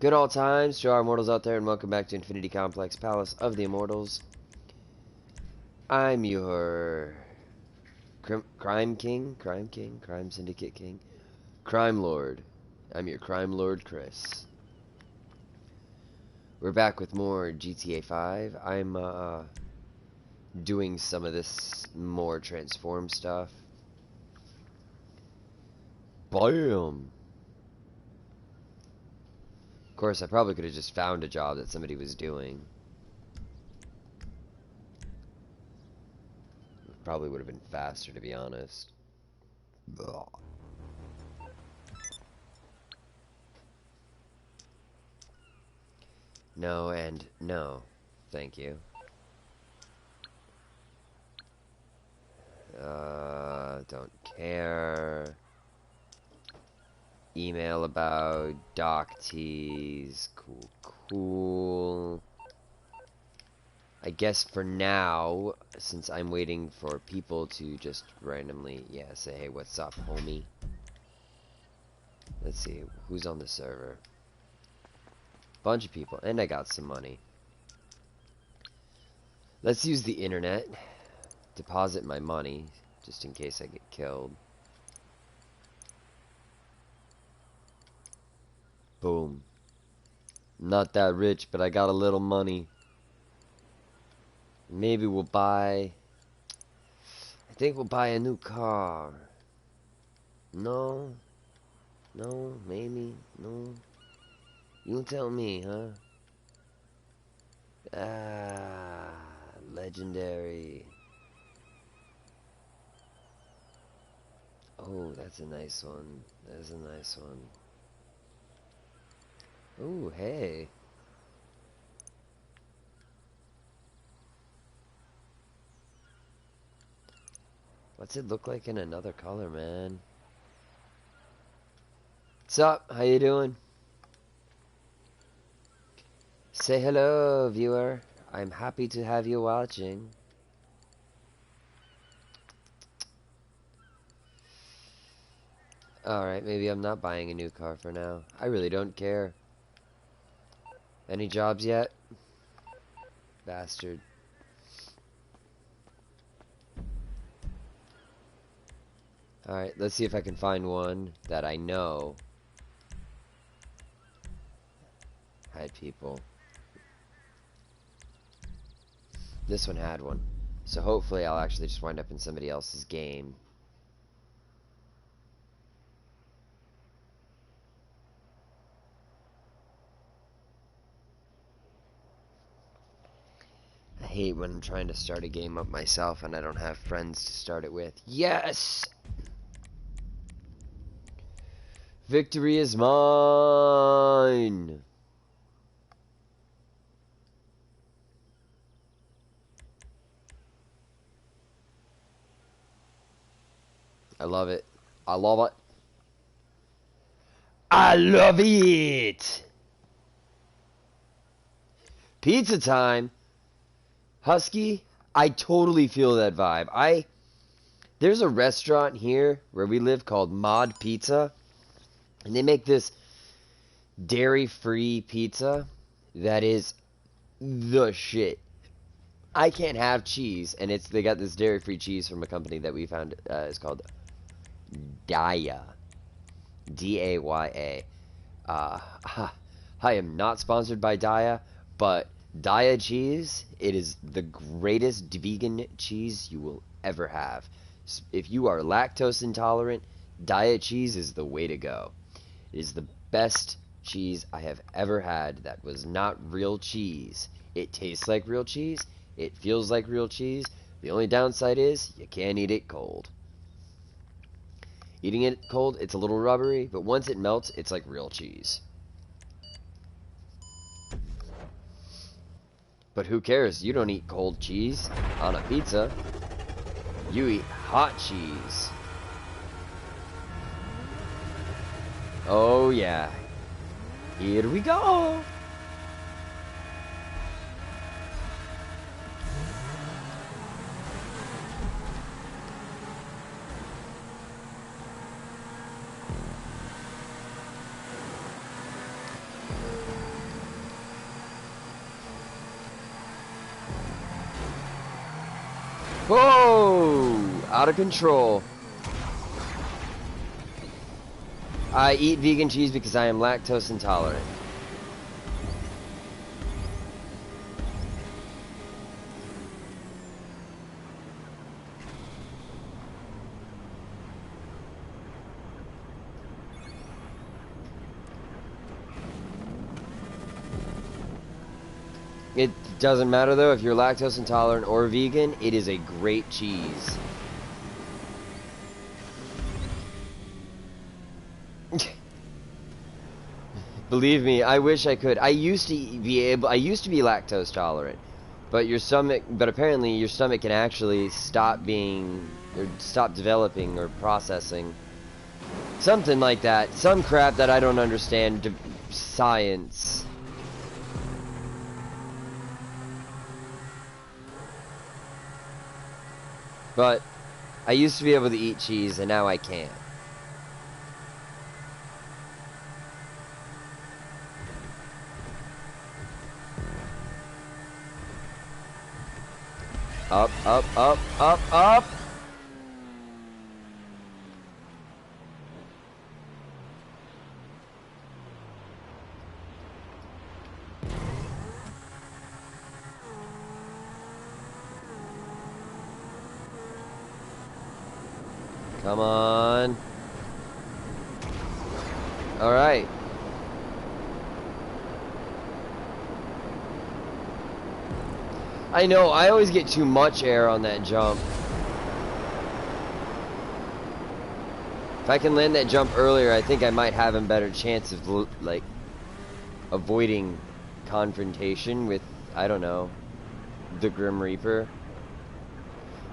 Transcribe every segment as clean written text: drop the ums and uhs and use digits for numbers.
Good all times to our immortals out there, and welcome back to Infinity Complex Palace of the Immortals. I'm your Crime Syndicate King, Crime Lord. I'm your Crime Lord, Chris. We're back with more GTA 5. I'm doing some of this more transform stuff. Bam! Of course, I probably could have just found a job that somebody was doing. It probably would have been faster, to be honest. Ugh. No and no. Thank you. Don't care. Email about dock teas. Cool. I guess for now, since I'm waiting for people to just randomly, say, hey, what's up, homie? Let's see, who's on the server? Bunch of people, and I got some money. Let's use the internet. Deposit my money, just in case I get killed. Boom. Not that rich, but I got a little money. Maybe we'll buy... I think we'll buy a new car. No? No? Maybe? No? You tell me, huh? Legendary. Oh, that's a nice one. That's a nice one. Ooh, hey. What's it look like in another color, man? What's up? How you doing? Say hello, viewer. I'm happy to have you watching. Alright, maybe I'm not buying a new car for now. I really don't care. Any jobs yet? Bastard. Alright, let's see if I can find one that I know had people. This one had one. So hopefully I'll actually just wind up in somebody else's game. I hate when I'm trying to start a game up myself and I don't have friends to start it with. Yes! Victory is mine! I love it. I love it. I love it! Pizza time! Husky, I totally feel that vibe. There's a restaurant here where we live called Mod Pizza, and they make this dairy-free pizza that is the shit. I can't have cheese, and they got this dairy-free cheese from a company that we found. It's called Daya, D-A-Y-A. I am not sponsored by Daya, but Daya cheese, it is the greatest vegan cheese you will ever have. If you are lactose intolerant, Daya cheese is the way to go. It is the best cheese I have ever had that was not real cheese. It tastes like real cheese. It feels like real cheese. The only downside is you can't eat it cold. Eating it cold, it's a little rubbery, but once it melts, it's like real cheese. But who cares? You don't eat cold cheese on a pizza. You eat hot cheese. Oh yeah. Here we go. Whoa! Out of control. I eat vegan cheese because I am lactose intolerant. It doesn't matter though, if you're lactose intolerant or vegan, it is a great cheese. Believe me, I wish I could. I used to be lactose tolerant, but apparently your stomach can actually stop developing or processing. Something like that. Some crap that I don't understand. Science. But I used to be able to eat cheese, and now I can't. Up, up, up, up, up! Come on. Alright. I know, I always get too much air on that jump. If I can land that jump earlier, I think I might have a better chance of, like, avoiding confrontation with, I don't know, the Grim Reaper.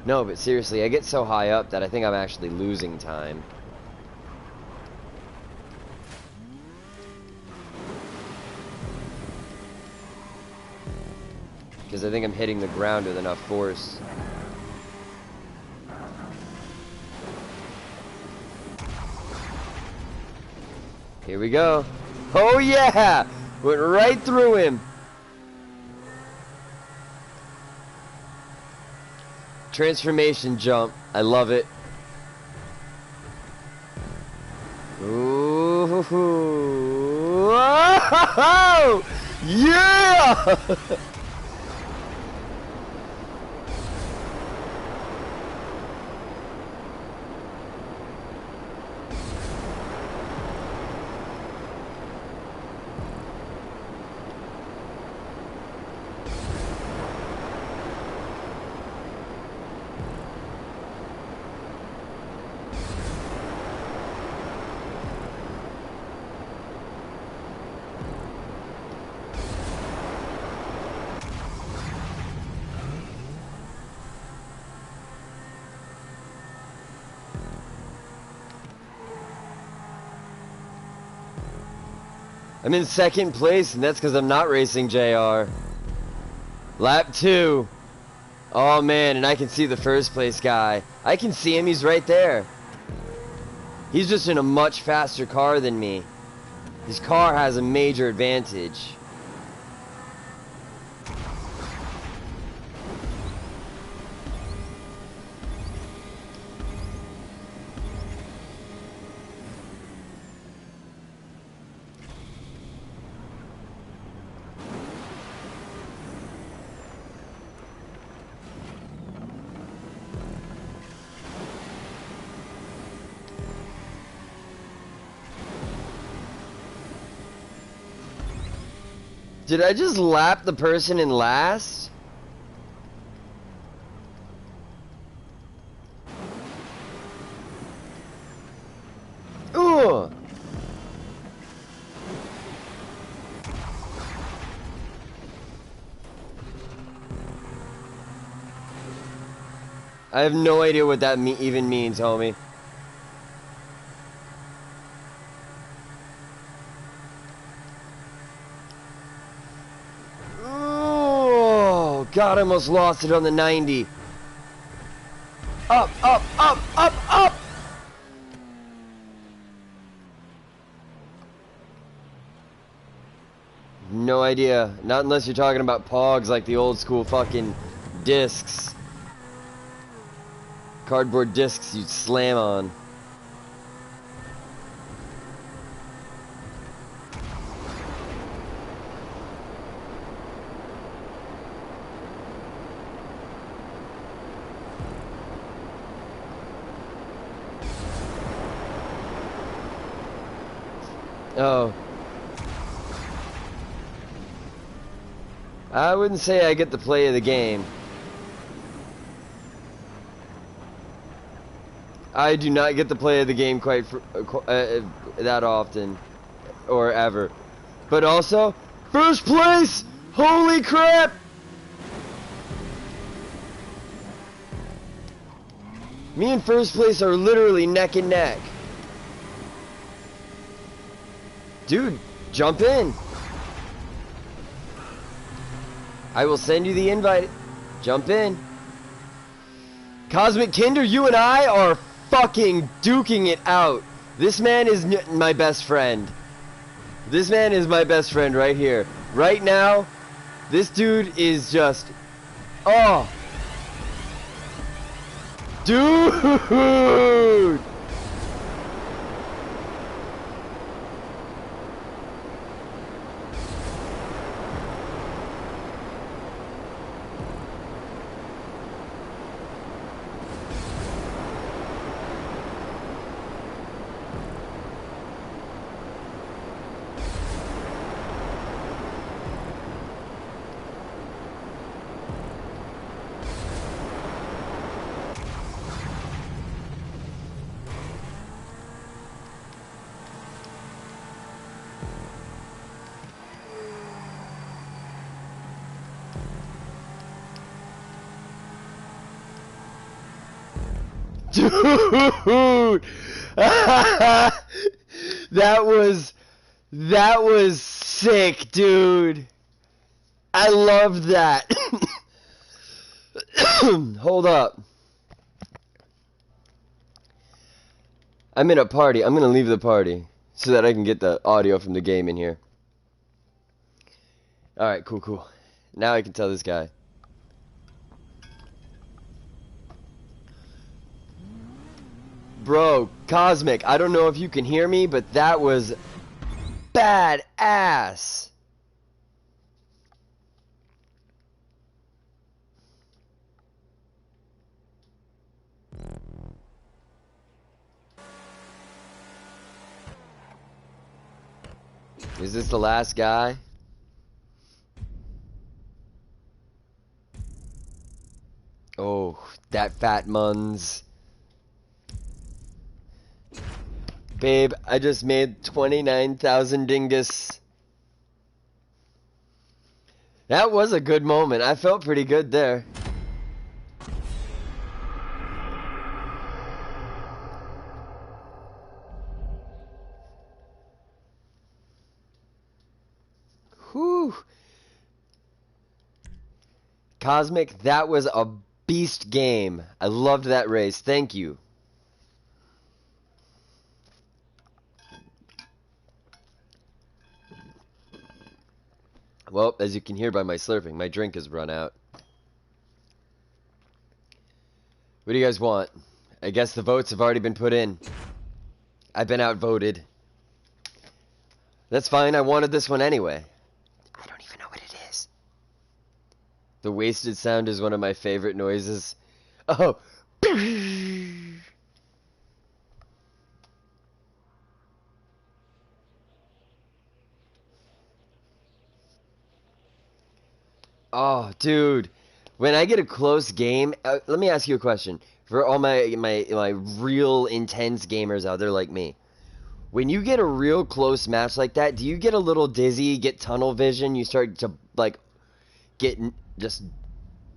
No, but seriously, I get so high up that I think I'm actually losing time. Because I think I'm hitting the ground with enough force. Here we go. Oh yeah! Went right through him. Transformation jump. I love it. Ooh. Oh, yeah! I'm in second place, and that's because I'm not racing JR. Lap 2. Oh man, and I can see the first place guy. I can see him, he's right there. He's just in a much faster car than me. His car has a major advantage. Did I just lap the person in last? Ooh! I have no idea what that even means, homie. God, I almost lost it on the 90. Up, up, up, up, up! No idea. Not unless you're talking about pogs like the old school fucking discs. Cardboard discs you slam on. Oh. I wouldn't say I get the play of the game. I do not get the play of the game quite that often. Or ever. But also, first place! Holy crap! Me and first place are literally neck and neck. Dude, jump in. I will send you the invite. Jump in. Cosmic Kinder, you and I are fucking duking it out. This man is my best friend. This man is my best friend right here. Right now, this dude is just... Oh. Dude! Dude! That was sick, dude. I loved that. Hold up. I'm in a party. I'm going to leave the party so that I can get the audio from the game in here. Alright, cool. Now I can tell this guy. Bro, Cosmic, I don't know if you can hear me, but that was badass. Is this the last guy? Oh, that fat muns. Babe, I just made 29,000 dingus. That was a good moment. I felt pretty good there. Whew. Cosmic, that was a beast game. I loved that race. Thank you. Well, as you can hear by my slurping, my drink has run out. What do you guys want? I guess the votes have already been put in. I've been outvoted. That's fine, I wanted this one anyway. I don't even know what it is. The wasted sound is one of my favorite noises. Oh. Oh, dude. When I get a close game, let me ask you a question. For all my real intense gamers out there like me. When you get a real close match like that, do you get a little dizzy, get tunnel vision, you start to, like, get just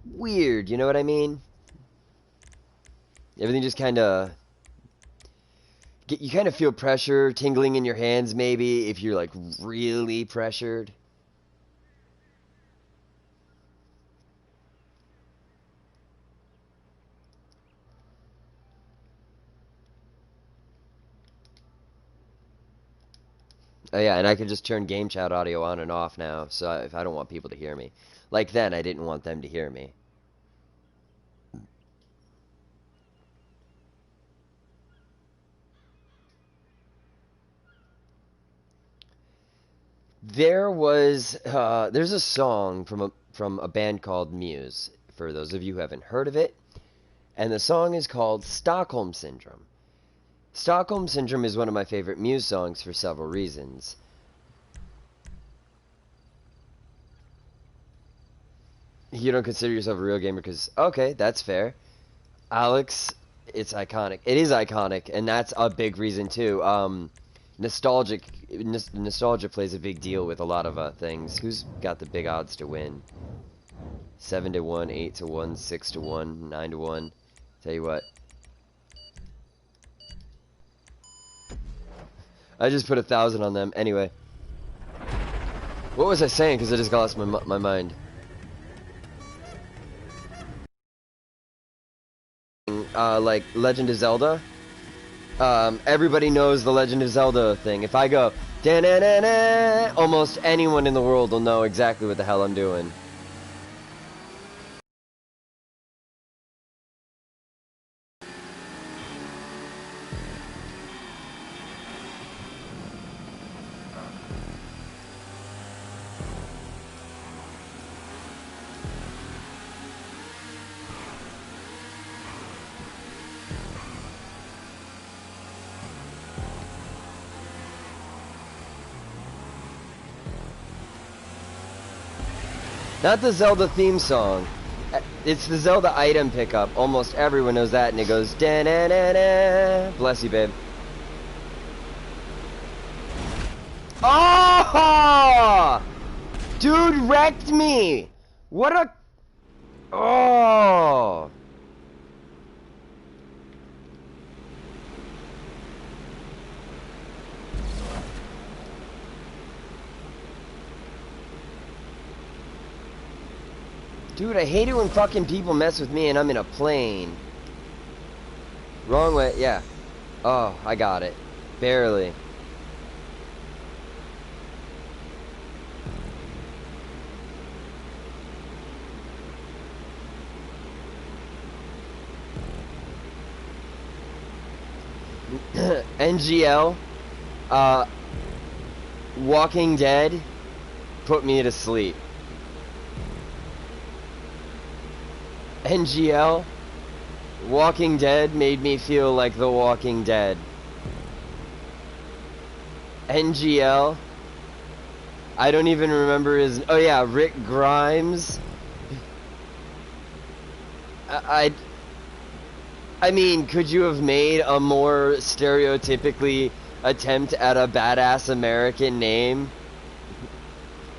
weird, you know what I mean? Everything just kind of... You kind of feel pressure tingling in your hands, maybe, if you're, like, really pressured. Oh yeah, and I can just turn game chat audio on and off now, so if I don't want people to hear me. Like then, I didn't want them to hear me. There's a song from a band called Muse, for those of you who haven't heard of it, and the song is called Stockholm Syndrome. Stockholm Syndrome is one of my favorite Muse songs for several reasons. You don't consider yourself a real gamer because, okay, that's fair. Alex, it's iconic. It is iconic, and that's a big reason too. Nostalgia plays a big deal with a lot of things. Who's got the big odds to win? 7-1, 8-1, 6-1, 9-1. Tell you what. I just put 1,000 on them. Anyway. What was I saying? Because I just lost my mind. Like Legend of Zelda. Everybody knows the Legend of Zelda thing. If I go, da-na-na-na, almost anyone in the world will know exactly what the hell I'm doing. Not the Zelda theme song. It's the Zelda item pickup. Almost everyone knows that, and it goes da-na-na-na. Bless you, babe. Oh! Dude wrecked me! What a... Oh! Dude, I hate it when fucking people mess with me and I'm in a plane. Wrong way, yeah. Oh, I got it. Barely. NGL, Walking Dead put me to sleep. NGL, Walking Dead made me feel like The Walking Dead. NGL, I don't even remember his... Oh yeah, Rick Grimes. I mean, could you have made a more stereotypically attempt at a badass American name?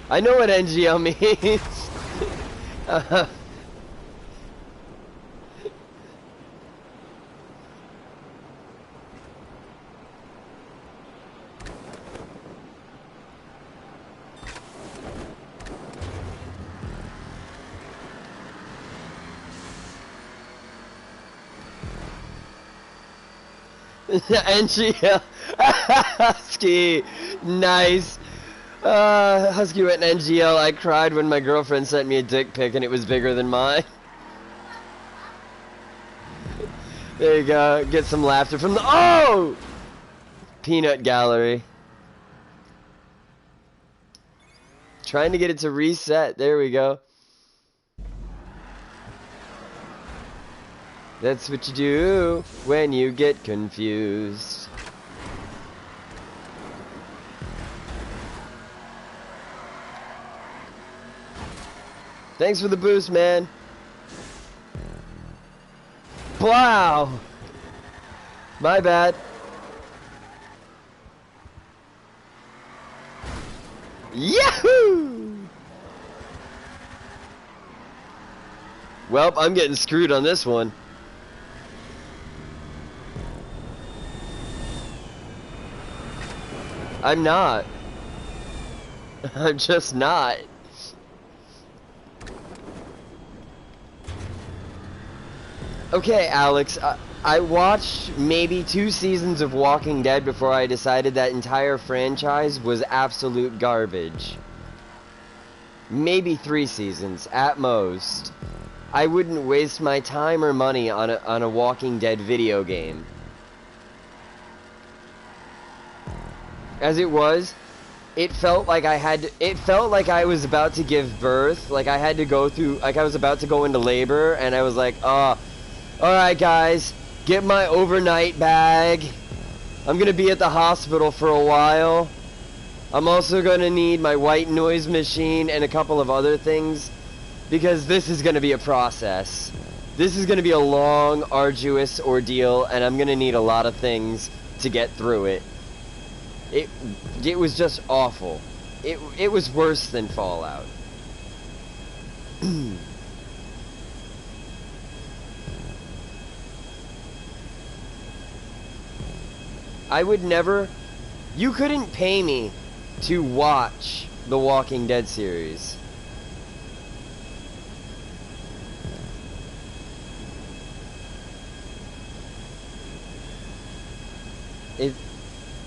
I know what NGL means. NGL Husky, nice. Husky went in NGL. I cried when my girlfriend sent me a dick pic and it was bigger than mine. There you go. Get some laughter from the... Oh! Peanut Gallery. Trying to get it to reset. There we go. That's what you do when you get confused. Thanks for the boost, man. Wow. My bad. Yahoo! Well, I'm getting screwed on this one. I'm not. I'm just not. Okay, Alex, I watched maybe 2 seasons of Walking Dead before I decided that entire franchise was absolute garbage. Maybe 3 seasons, at most. I wouldn't waste my time or money on a Walking Dead video game. As it was, it felt like it felt like I was about to give birth, like I had to go through, like I was about to go into labor, and I was like, alright guys, get my overnight bag. I'm gonna be at the hospital for a while. I'm also gonna need my white noise machine and a couple of other things, because this is gonna be a process. This is gonna be a long, arduous ordeal, and I'm gonna need a lot of things to get through it. It was just awful. It was worse than Fallout. I would never... You couldn't pay me to watch the Walking Dead series.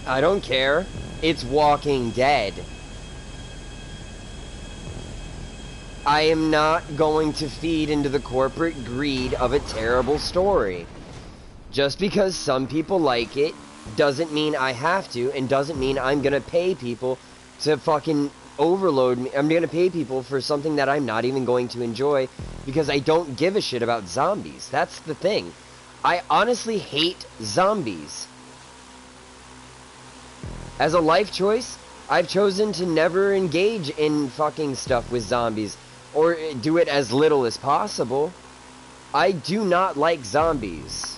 I don't care. It's Walking Dead. I am not going to feed into the corporate greed of a terrible story. Just because some people like it doesn't mean I have to, and doesn't mean I'm gonna pay people to fucking overload me. I'm gonna pay people for something that I'm not even going to enjoy because I don't give a shit about zombies. That's the thing. I honestly hate zombies. As a life choice, I've chosen to never engage in fucking stuff with zombies, or do it as little as possible. I do not like zombies.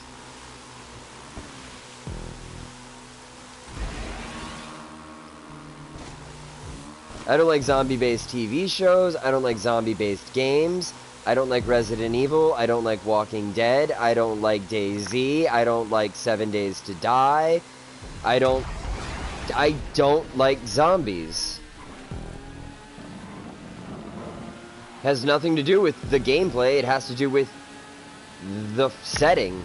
I don't like zombie-based TV shows, I don't like zombie-based games, I don't like Resident Evil, I don't like Walking Dead, I don't like DayZ, I don't like 7 Days to Die, I don't like zombies. Has nothing to do with the gameplay, it has to do with the setting.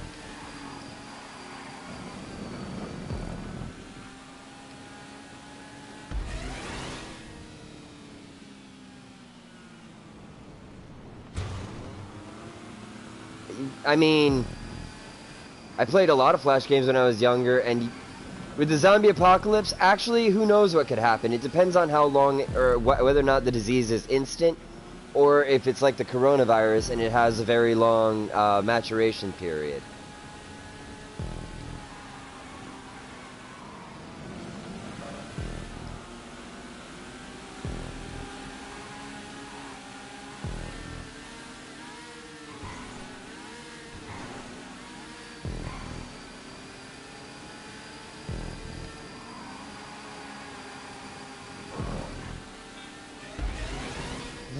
I mean, I played a lot of Flash games when I was younger, and with the zombie apocalypse, actually, who knows what could happen. It depends on how long, or whether or not the disease is instant, or if it's like the coronavirus and it has a very long maturation period.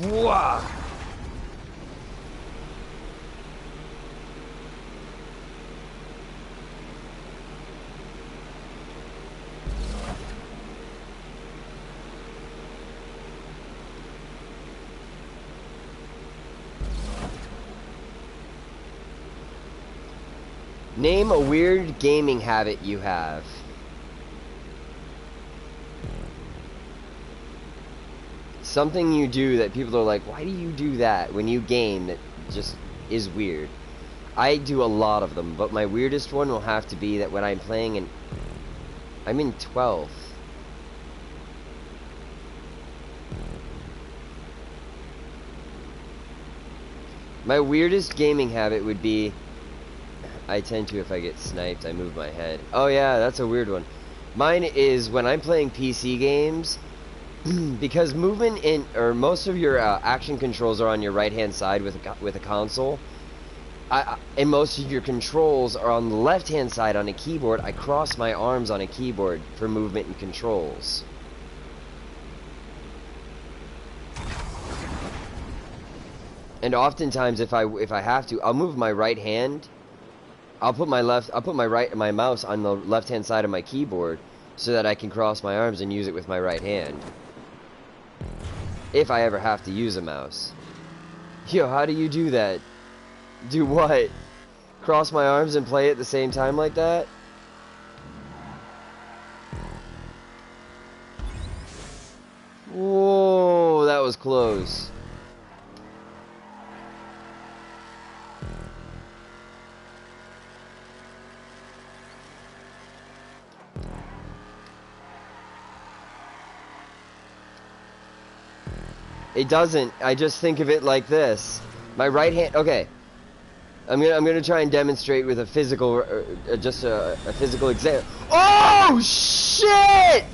Whoa! Name a weird gaming habit you have. Something you do that people are like, why do you do that when you game that just is weird? I do a lot of them, but my weirdest one will have to be that when I'm playing and I'm in 12th. My weirdest gaming habit would be, I tend to, if I get sniped, I move my head. Oh yeah, that's a weird one. Mine is when I'm playing PC games, because movement in, or most of your action controls are on your right hand side with a console, and most of your controls are on the left hand side on a keyboard. I cross my arms on a keyboard for movement and controls. And oftentimes, if I have to, I'll move my right hand. I'll put my mouse on the left hand side of my keyboard so that I can cross my arms and use it with my right hand. If I ever have to use a mouse. Yo, how do you do that? Do what? Cross my arms and play at the same time like that? Whoa, that was close. It doesn't. I just think of it like this. My right hand. Okay. I'm gonna try and demonstrate with a physical, just a physical example. Oh shit!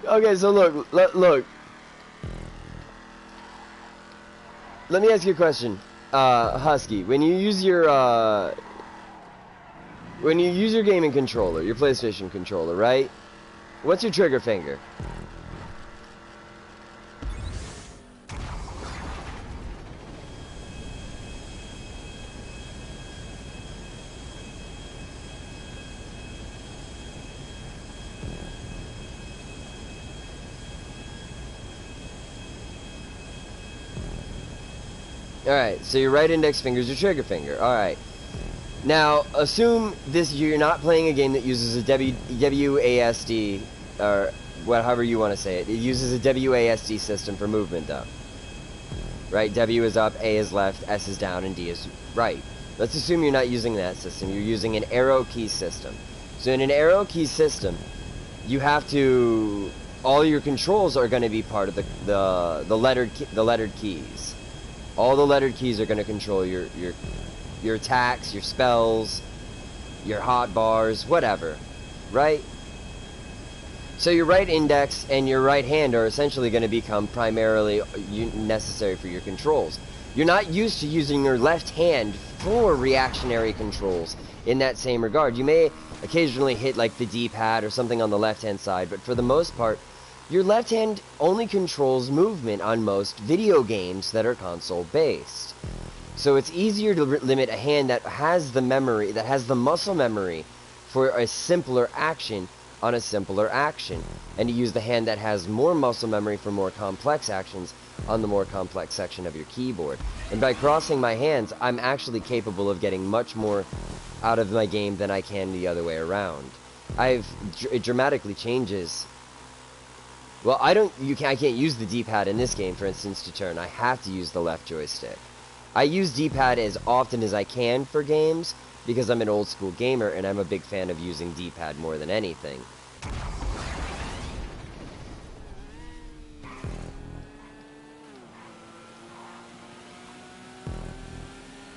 Okay, so look. Let me ask you a question, Husky. When you use your gaming controller, your PlayStation controller, right? What's your trigger finger? Alright, so your right index finger is your trigger finger. Alright. Now, assume you're not playing a game that uses a WASD, or however you want to say it. It uses a WASD system for movement, though. Right? W is up, A is left, S is down, and D is right. Let's assume you're not using that system. You're using an arrow key system. So in an arrow key system, you have to... all your controls are going to be part of the lettered keys. All the lettered keys are going to control your attacks, your spells, your hotbars, whatever, right? So your right index and your right hand are essentially going to become primarily necessary for your controls. You're not used to using your left hand for reactionary controls in that same regard. You may occasionally hit like the D-pad or something on the left-hand side, but for the most part, your left hand only controls movement on most video games that are console-based. So it's easier to limit a hand that has the memory, that has the muscle memory for a simpler action on a simpler action, and to use the hand that has more muscle memory for more complex actions on the more complex section of your keyboard. And by crossing my hands, I'm actually capable of getting much more out of my game than I can the other way around. It dramatically changes. Well, I can't use the D-pad in this game, for instance, to turn. I have to use the left joystick. I use D-pad as often as I can for games, because I'm an old school gamer, and I'm a big fan of using D-pad more than anything.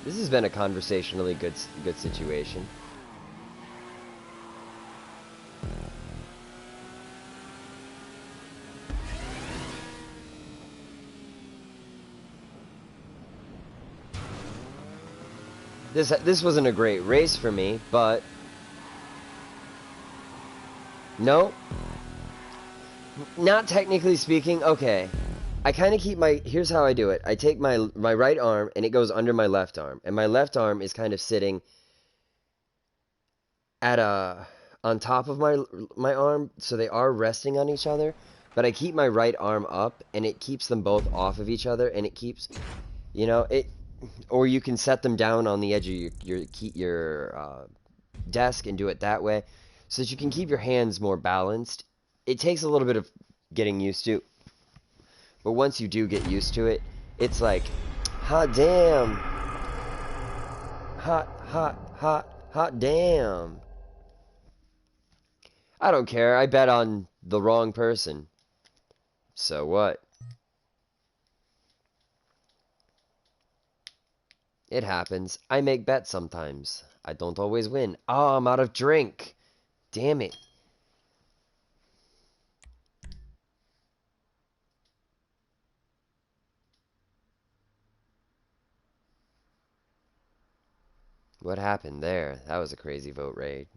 This has been a conversationally good situation. This wasn't a great race for me, but no, not technically speaking. Okay, I kind of keep here's how I do it. I take my right arm and it goes under my left arm, and my left arm is kind of sitting at on top of my arm, so they are resting on each other. But I keep my right arm up, and it keeps them both off of each other, and it keeps, you know, it. Or you can set them down on the edge of your desk and do it that way, so that you can keep your hands more balanced. It takes a little bit of getting used to, but once you do get used to it, it's like, hot damn, hot damn. I don't care. I bet on the wrong person. So what? It happens. I make bets sometimes. I don't always win. Oh, I'm out of drink. Damn it. What happened there? That was a crazy vote rate.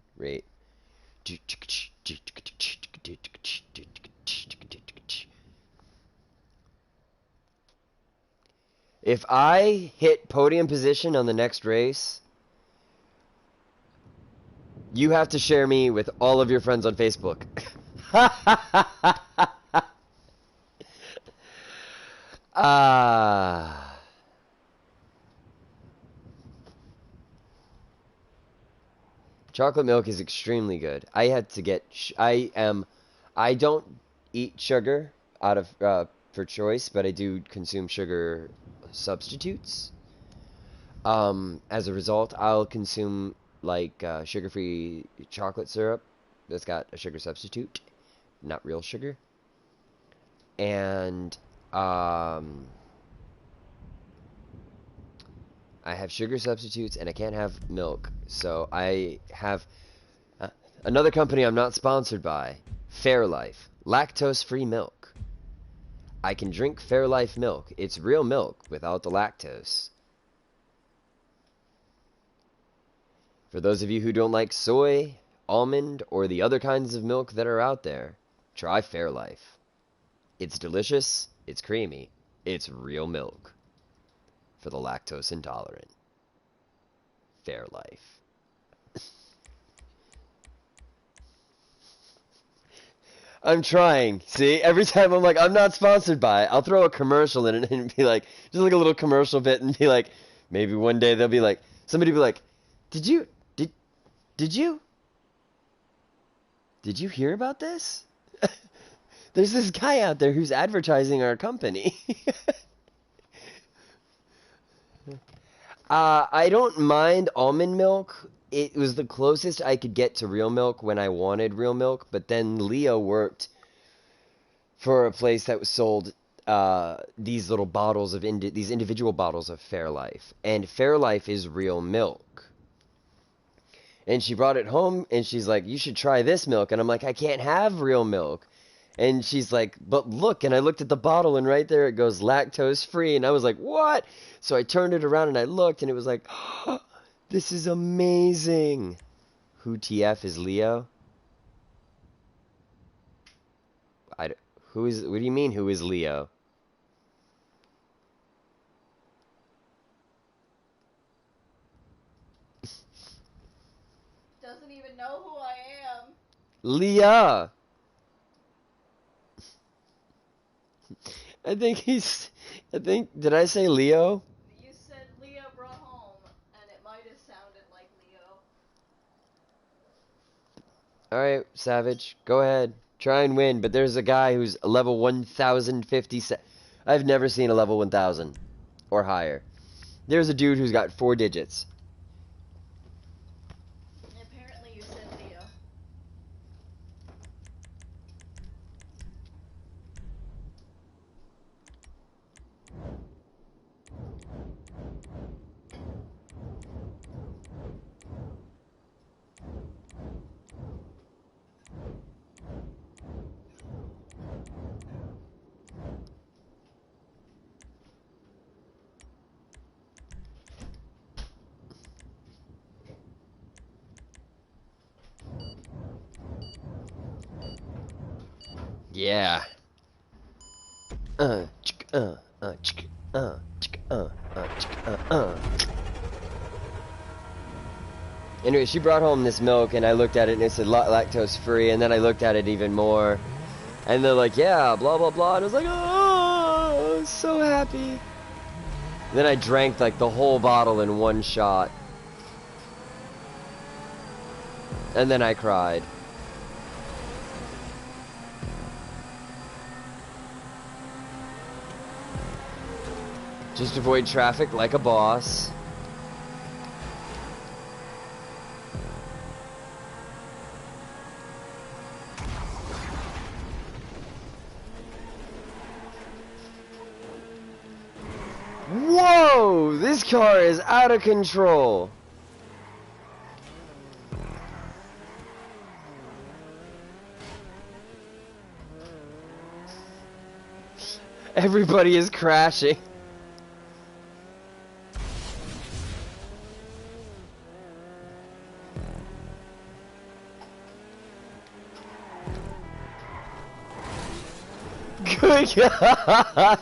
If I hit podium position on the next race, you have to share me with all of your friends on Facebook. Chocolate milk is extremely good. I had to get. I don't eat sugar out of for choice, but I do consume sugar substitutes. As a result, I'll consume like sugar-free chocolate syrup that's got a sugar substitute, not real sugar, and I have sugar substitutes, and I can't have milk, so I have another company I'm not sponsored by, Fairlife, lactose-free milk. I can drink Fairlife milk. It's real milk without the lactose. For those of you who don't like soy, almond, or the other kinds of milk that are out there, try Fairlife. It's delicious, it's creamy, it's real milk. For the lactose intolerant. Fairlife. I'm trying. See, every time I'm like, I'm not sponsored by it, I'll throw a commercial in it and be like, just like a little commercial bit and be like, maybe one day they'll be like, somebody will be like, did you hear about this? There's this guy out there who's advertising our company. I don't mind almond milk. It was the closest I could get to real milk when I wanted real milk, but then Leo worked for a place that sold these little bottles of these individual bottles of Fairlife, and Fairlife is real milk. And she brought it home, and she's like, "You should try this milk." And I'm like, "I can't have real milk." And she's like, "But look," and I looked at the bottle, and right there it goes lactose free, and I was like, "What?" So I turned it around and I looked, and it was like, oh, this is amazing. Who TF is Leo? What do you mean, who is Leo? Doesn't even know who I am. Leah! Did I say Leo? You said Leo brought home, and it might have sounded like Leo. Alright, Savage, go ahead. Try and win, but there's a guy who's level 1057. I've never seen a level 1000 or higher. There's a dude who's got 4 digits. Apparently you said Leo. Yeah. Anyway, she brought home this milk, and I looked at it, and it said lactose free, and then I looked at it even more, and they're like, yeah, blah, blah, blah, and I was like, oh, I'm so happy. Then I drank, like, the whole bottle in one shot. And then I cried. Just avoid traffic like a boss. Whoa! This car is out of control. Everybody is crashing. Good God.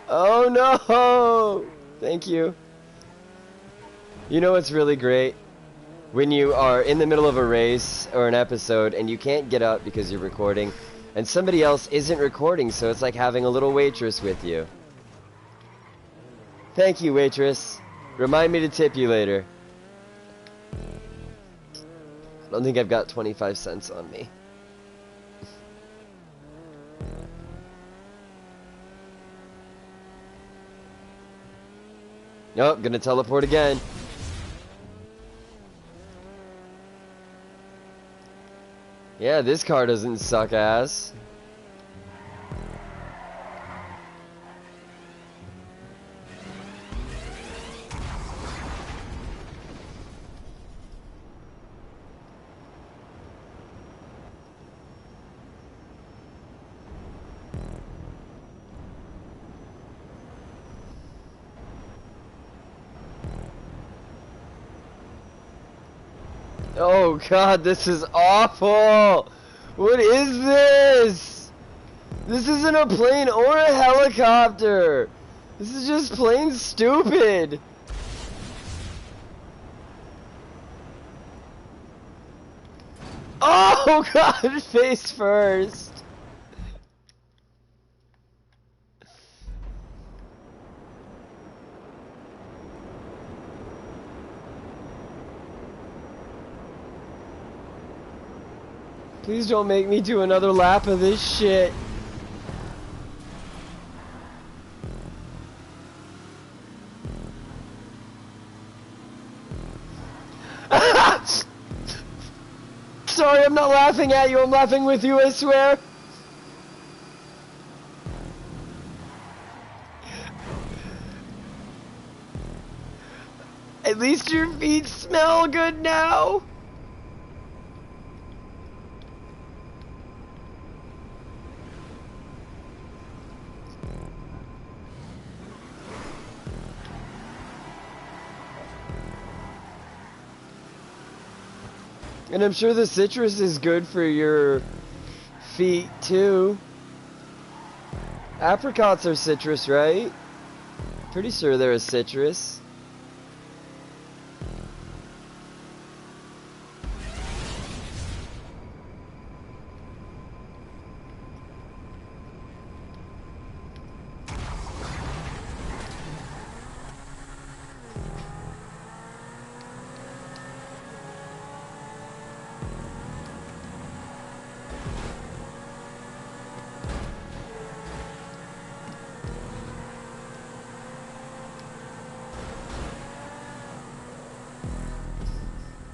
Oh no! Thank you. You know what's really great? When you are in the middle of a race or an episode and you can't get up because you're recording, and somebody else isn't recording, so it's like having a little waitress with you. Thank you, waitress. Remind me to tip you later. I don't think I've got 25 cents on me. Nope, gonna teleport again. Yeah, this car doesn't suck ass. Oh god, this is awful! What is this? This isn't a plane or a helicopter! This is just plain stupid! Oh god, face first! Please don't make me do another lap of this shit. Sorry, I'm not laughing at you, I'm laughing with you, I swear. At least your feet smell good now. And I'm sure the citrus is good for your feet too. Apricots are citrus, right? Pretty sure they're a citrus.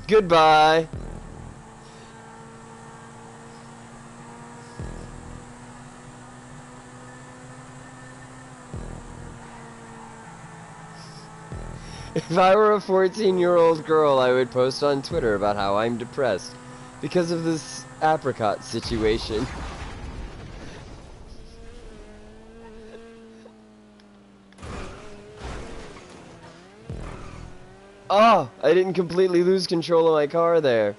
Goodbye. If I were a 14-year-old girl, I would post on Twitter about how I'm depressed because of this apricot situation. Oh, I didn't completely lose control of my car there.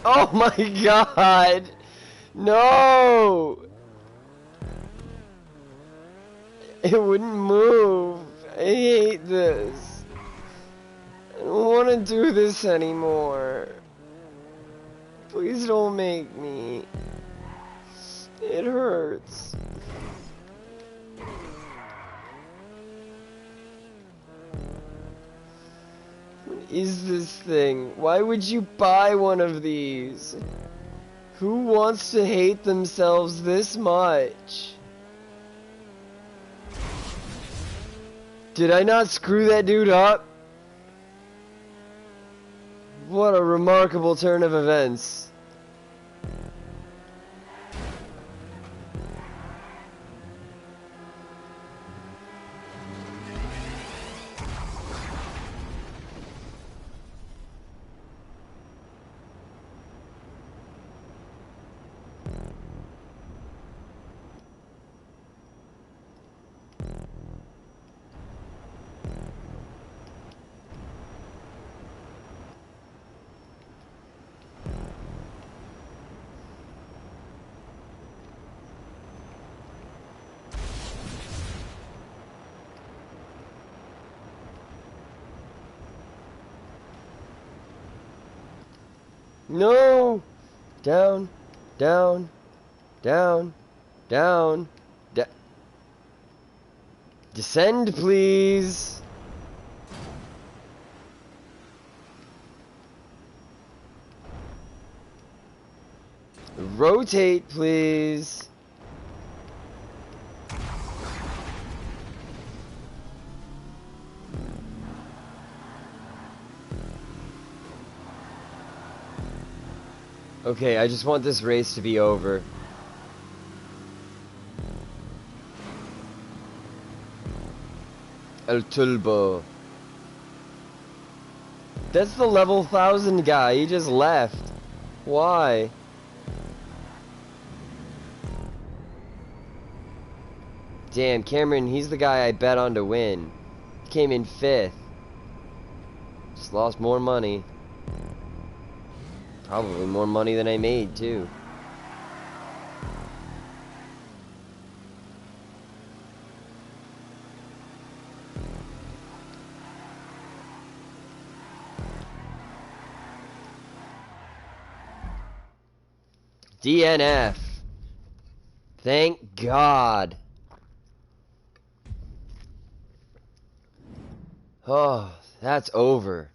Oh my god! No! It wouldn't move. I hate this. I don't want to do this anymore. Please don't make me. It hurts. What is this thing? Why would you buy one of these? Who wants to hate themselves this much? Did I not screw that dude up? What a remarkable turn of events. No! Down, down, down, down, descend, please! Rotate, please! Okay, I just want this race to be over. El Tulbo. That's the level 1000 guy. He just left. Why? Damn, Cameron, he's the guy I bet on to win. He came in 5th. Just lost more money. Probably more money than I made, too. DNF. Thank God. Oh, that's over.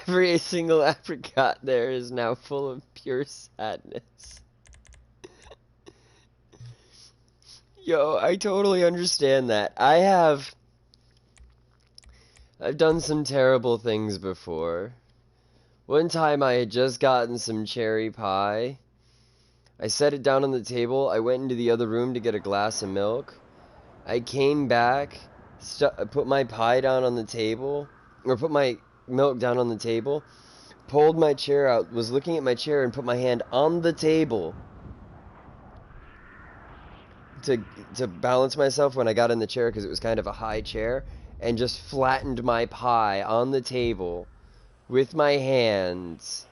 Every single apricot there is now full of pure sadness. Yo, I totally understand that. I've done some terrible things before. One time I had just gotten some cherry pie. I set it down on the table. I went into the other room to get a glass of milk. I came back, put my pie down on the table, or put my milk down on the table, pulled my chair out, was looking at my chair, and put my hand on the table to balance myself when I got in the chair, because it was kind of a high chair, and just flattened my pie on the table with my hands.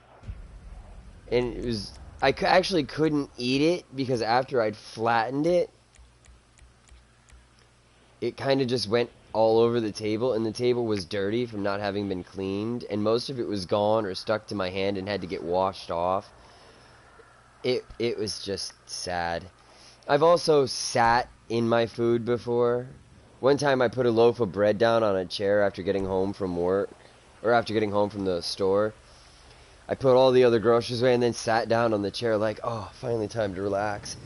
And it was, I actually couldn't eat it, because after I'd flattened it, it kind of just went all over the table, and the table was dirty from not having been cleaned, and most of it was gone or stuck to my hand and had to get washed off. It was just sad. I've also sat in my food before. One time I put a loaf of bread down on a chair after getting home from work, or after getting home from the store. I put all the other groceries away and then sat down on the chair like, oh, finally time to relax.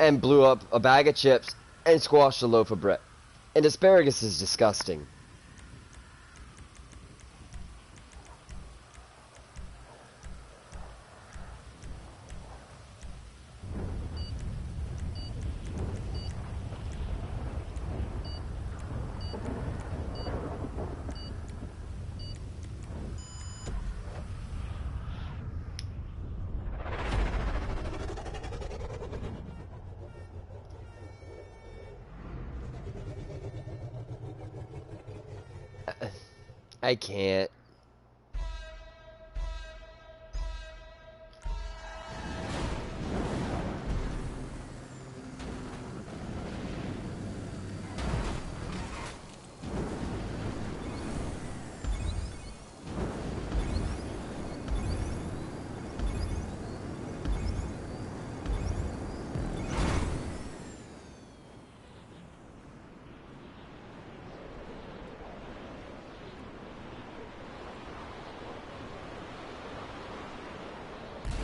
And blew up a bag of chips and squashed a loaf of bread. And asparagus is disgusting. I can't.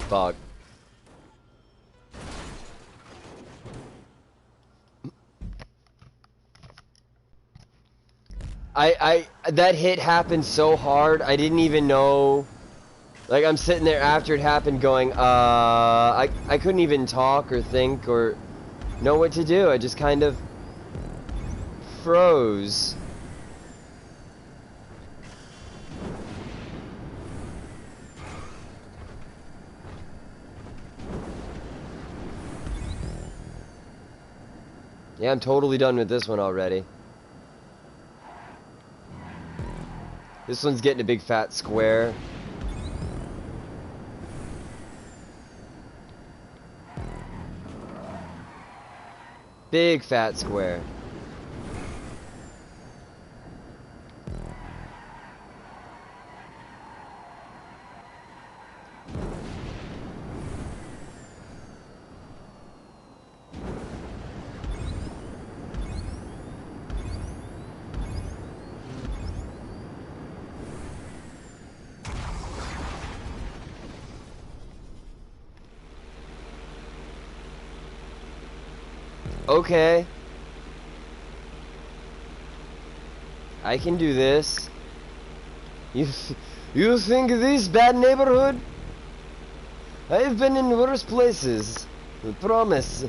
Fuck. That hit happened so hard, I didn't even know. Like, I'm sitting there after it happened going, I couldn't even talk or think or know what to do. I just kind of froze. Yeah, I'm totally done with this one already. This one's getting a big fat square. Big fat square. Okay. I can do this. You think this bad neighborhood? I've been in worse places. I promise.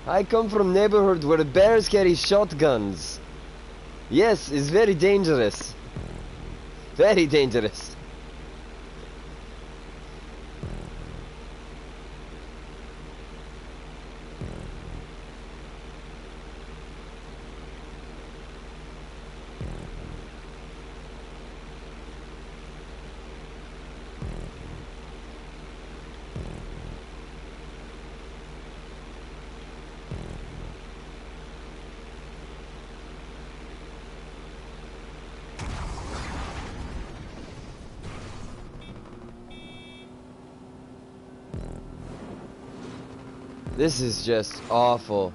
I come from neighborhood where bears carry shotguns. Yes, it's very dangerous. Very dangerous. This is just awful.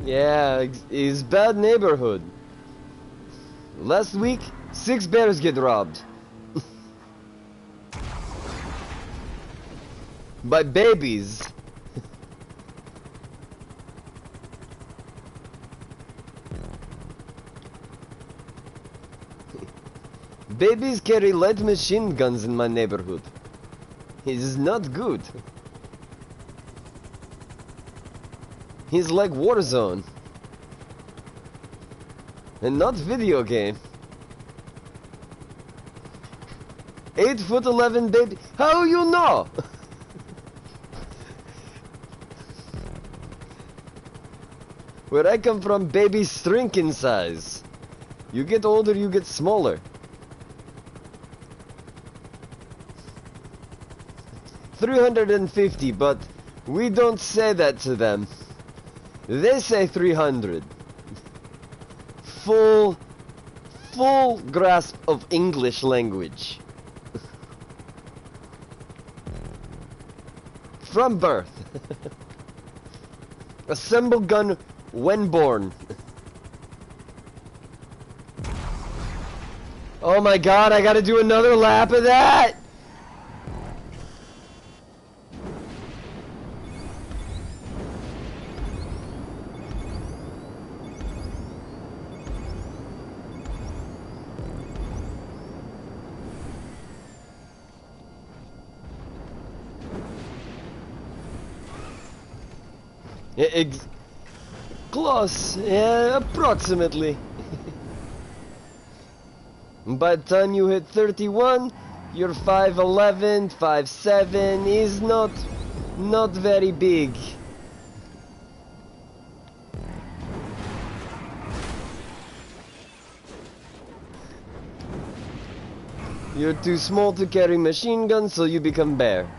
Yeah, it's bad neighborhood. Last week, 6 bears get robbed. By babies. Babies carry light machine guns in my neighborhood. It is not good. He's like Warzone. And not video game. 8'11" baby. How you know? Where I come from, babies shrink in size. You get older, you get smaller. 350, but we don't say that to them. They say 300. Full grasp of English language. From birth. Assemble gun when born. Oh my god, I gotta do another lap of that! Close, yeah, approximately. By the time you hit 31, you're 5'11", 5'7", is not very big. You're too small to carry machine guns, so you become bear.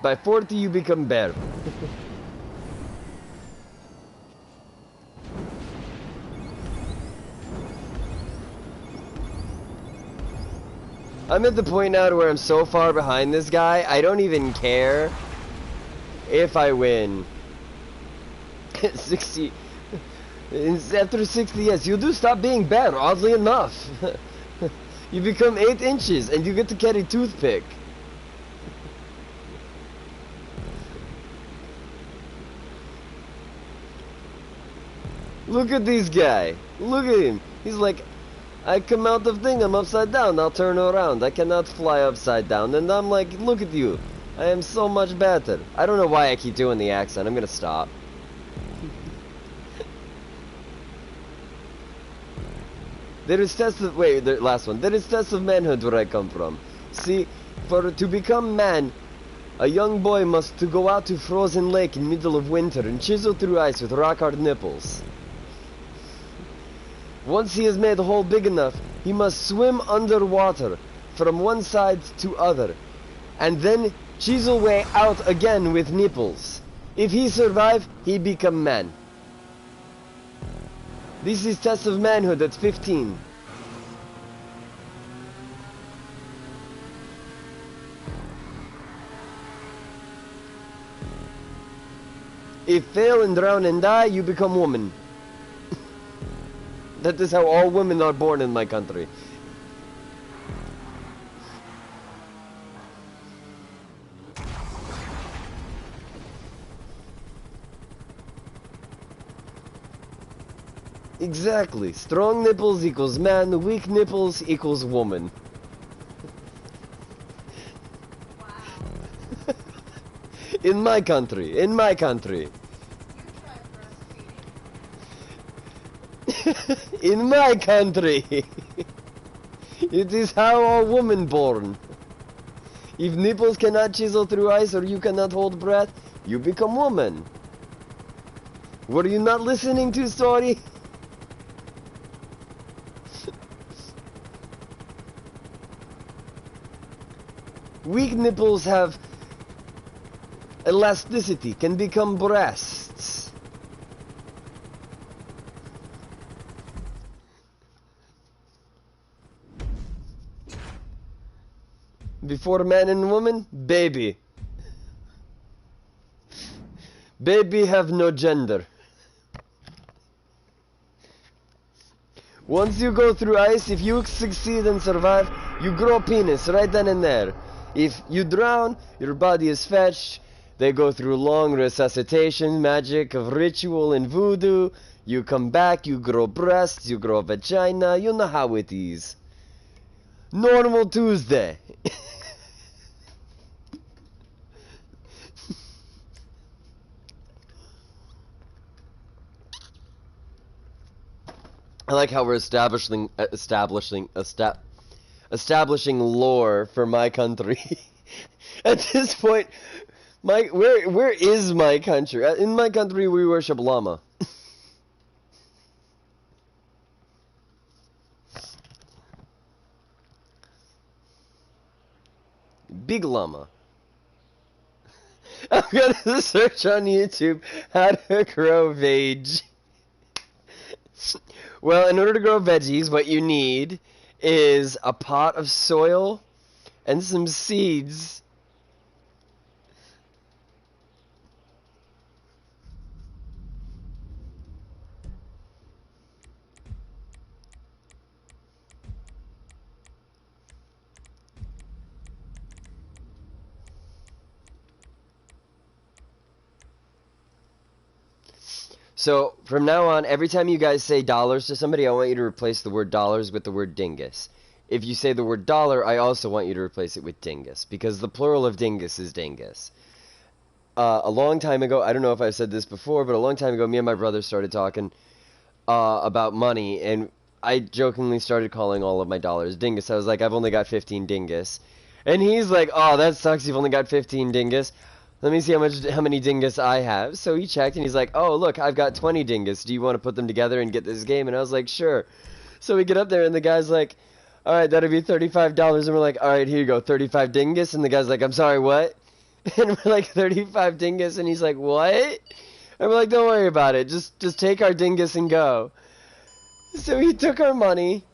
By 40, you become bear. I'm at the point now where I'm so far behind this guy, I don't even care if I win. 60. After 60, yes, you do stop being bear, oddly enough. You become 8 inches and you get to carry toothpick. Look at this guy. Look at him. He's like, I come out of thing, I'm upside down, I'll turn around. I cannot fly upside down. And I'm like, look at you. I am so much better. I don't know why I keep doing the accent. I'm gonna stop. There is tests of wait, the last one. There is tests of manhood where I come from. See, to become man, a young boy must to go out to frozen lake in middle of winter and chisel through ice with rock-hard nipples. Once he has made a hole big enough, he must swim underwater from one side to other, and then chisel way out again with nipples. If he survive, he become man. This is test of manhood at 15. If fail and drown and die, you become woman. That is how all women are born in my country. Exactly. Strong nipples equals man, weak nipples equals woman. Wow. In my country, in my country. You try breastfeeding. In my country. It is how all women born. If nipples cannot chisel through ice or you cannot hold breath, you become woman. Were you not listening to story? Weak nipples have elasticity, can become breasts. Before man and woman, baby. Baby have no gender. Once you go through ice, if you succeed and survive, you grow penis right then and there. If you drown, your body is fetched. They go through long resuscitation, magic of ritual and voodoo. You come back, you grow breasts, you grow vagina. You know how it is. Normal Tuesday. I like how we're establishing lore for my country. At this point, where is my country? In my country, we worship llama. Big llama. I'm gonna search on YouTube how to grow veg. Well, in order to grow veggies, what you need is a pot of soil and some seeds. So, from now on, every time you guys say dollars to somebody, I want you to replace the word dollars with the word dingus. If you say the word dollar, I also want you to replace it with dingus, because the plural of dingus is dingus. A long time ago, I don't know if I've said this before, but a long time ago, me and my brother started talking about money, and I jokingly started calling all of my dollars dingus. I was like, I've only got 15 dingus. And he's like, oh, that sucks, you've only got 15 dingus. Let me see how many dingus I have. So he checked and he's like, oh, look, I've got 20 dingus. Do you want to put them together and get this game? And I was like, sure. So we get up there and the guy's like, all right, that'll be $35. And we're like, all right, here you go, 35 dingus. And the guy's like, I'm sorry, what? And we're like, 35 dingus. And he's like, what? And we're like, don't worry about it. Just take our dingus and go. So he took our money,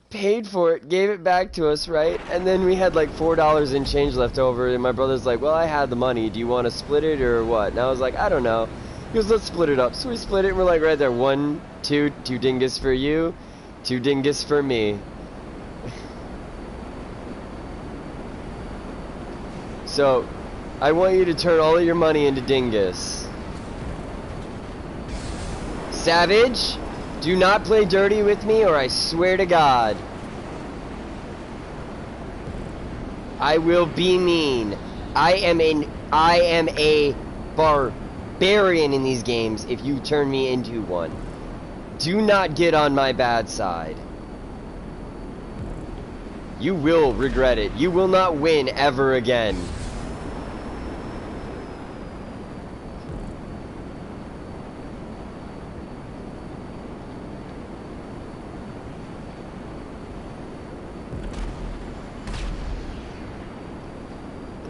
paid for it, gave it back to us, right? And then we had like $4 in change left over, and my brother's like, well, I had the money, do you want to split it or what? And I was like, I don't know. He goes, let's split it up. So we split it, and we're like right there, 1, 2 dingus for you, 2 dingus for me. So I want you to turn all of your money into dingus. Savage, do not play dirty with me, or I swear to God, I will be mean. I am a barbarian in these games if you turn me into one. Do not get on my bad side. You will regret it. You will not win ever again.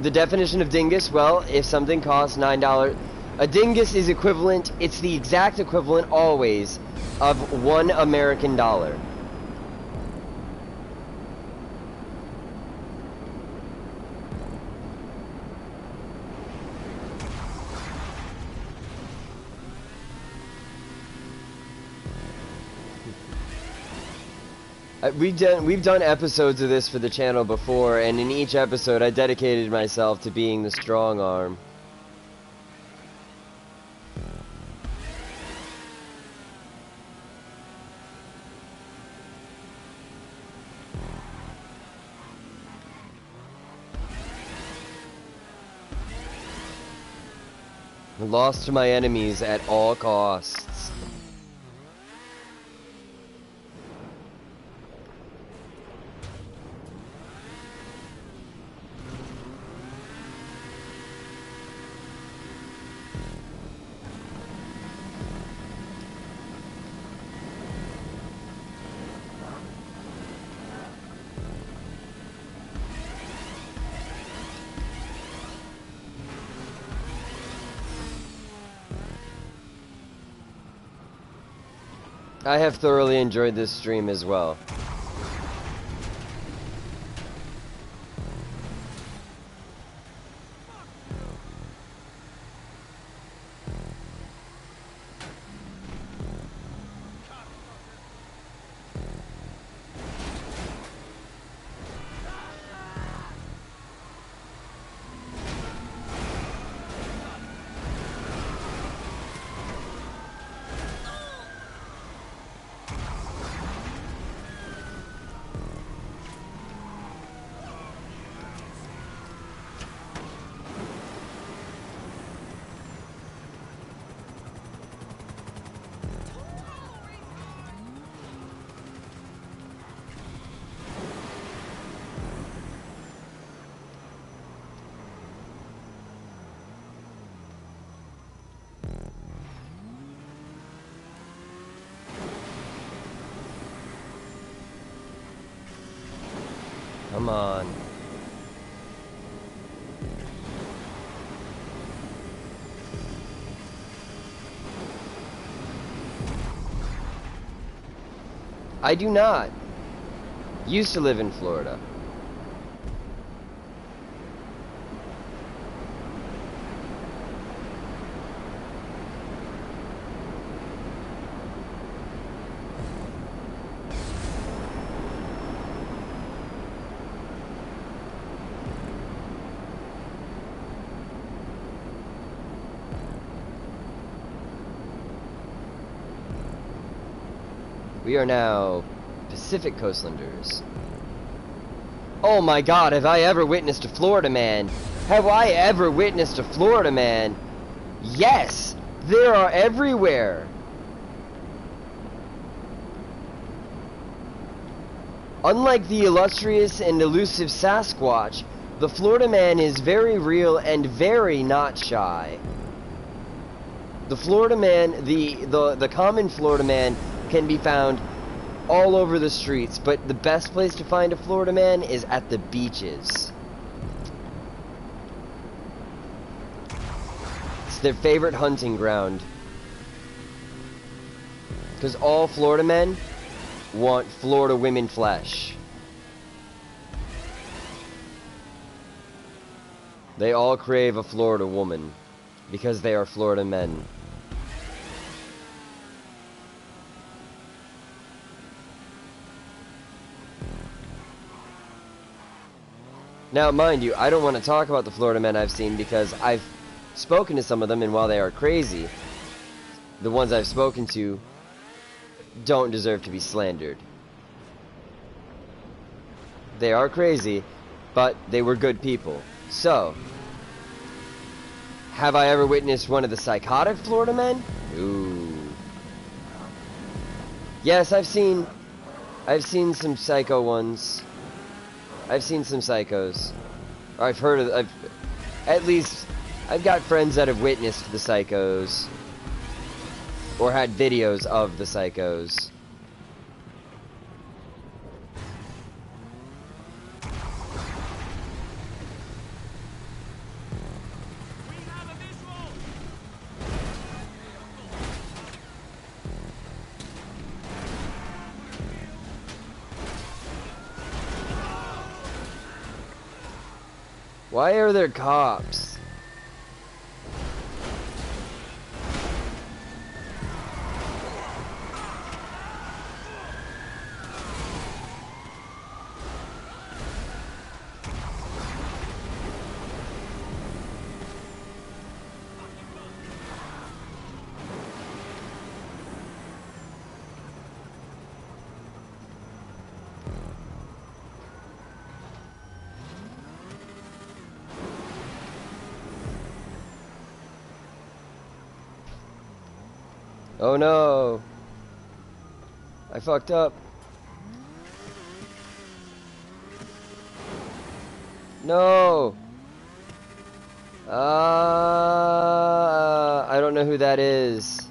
The definition of dingus, well, if something costs $9, a dingus is equivalent, it's the exact equivalent always of $1 American dollar. We've done episodes of this for the channel before, and in each episode I dedicated myself to being the strong arm. Lost to my enemies at all costs. I have thoroughly enjoyed this stream as well. Come on. I do not. Used to live in Florida. We are now Pacific Coastlanders. Oh my god, have I ever witnessed a Florida man? Have I ever witnessed a Florida man? Yes! There are everywhere! Unlike the illustrious and elusive Sasquatch, the Florida man is very real and very not shy. The Florida man, the common Florida man can be found all over the streets, but the best place to find a Florida man is at the beaches. It's their favorite hunting ground. Because all Florida men want Florida women flesh. They all crave a Florida woman because they are Florida men. Now, mind you, I don't want to talk about the Florida men I've seen because I've spoken to some of them, and while they are crazy, the ones I've spoken to don't deserve to be slandered. They are crazy, but they were good people. So, have I ever witnessed one of the psychotic Florida men? Ooh. Yes, I've seen some psycho ones. I've seen some psychos. Or I've heard of. At least I've got friends that have witnessed the psychos, or had videos of the psychos. Why are there cops? Oh no! I fucked up. No! I don't know who that is.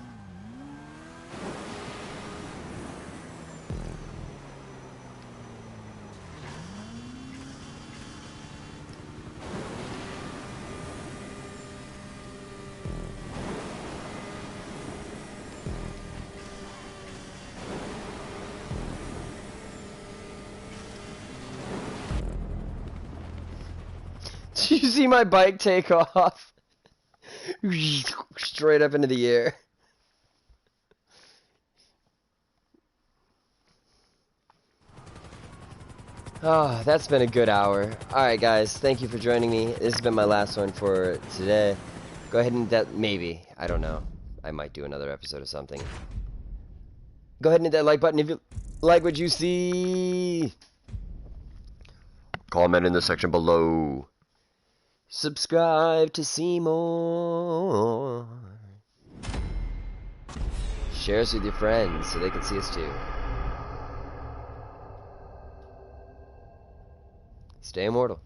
Did you see my bike take off? Straight up into the air. Oh, that's been a good hour. Alright guys, thank you for joining me. This has been my last one for today. Go ahead and hit that, maybe, I don't know. I might do another episode of something. Go ahead and hit that like button if you like what you see. Comment in the section below. Subscribe to see more. Share us with your friends so they can see us too. Stay immortal.